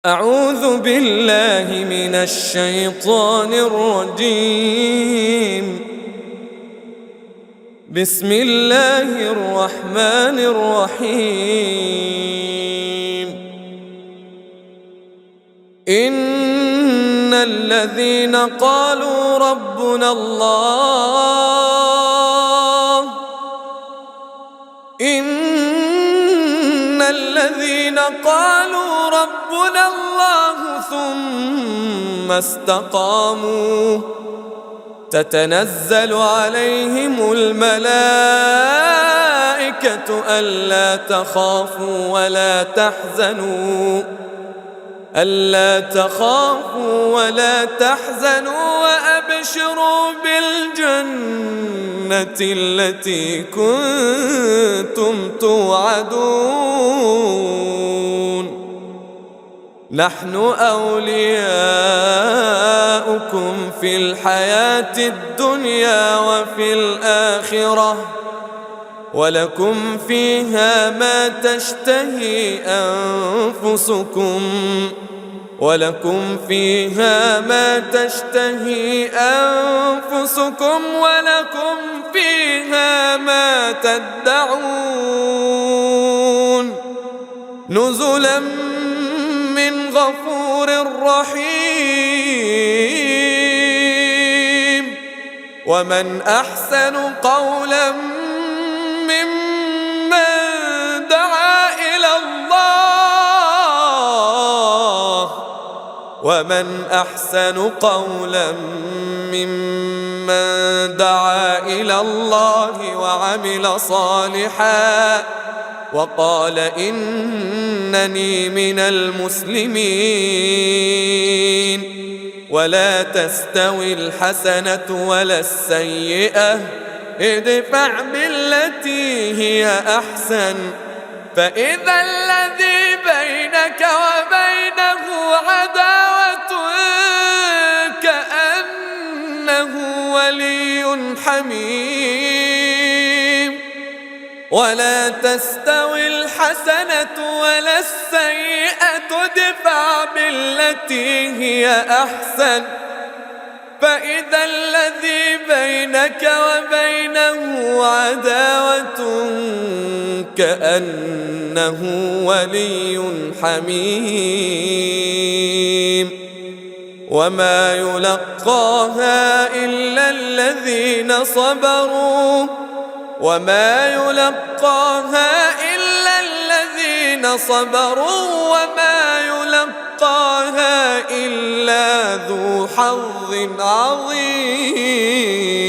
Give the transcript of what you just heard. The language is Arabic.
أعوذ بالله من الشيطان الرجيم. بسم الله الرحمن الرحيم. إن الذين قالوا ربنا الله ثم استقاموا تتنزل عليهم الملائكة ألا تخافوا ولا تحزنوا وأبشروا بالجنة التي كنتم توعدون. نحن أولياؤكم في الحياة الدنيا وفي الآخرة ولكم فيها ما تشتهي أنفسكم ولكم فيها ما تدعون. نزلا من غفور رحيم. ومن أحسن قولا ممن دعا إلى الله وعمل صالحا وقال إنني من المسلمين. ولا تستوي الحسنة ولا السيئة ادفع بالتي هي أحسن فإذا الذي بينك وبينه عداوة كأنه ولي حميم. ولا تستوي الحسنة ولا السيئة ادفع بالتي هي أحسن فإذا الذي بينك وبينه عداوة كأنه ولي حميم. وما يلقاها إلا الذين صبروا وما يلقاها إلا ذو حظ عظيم.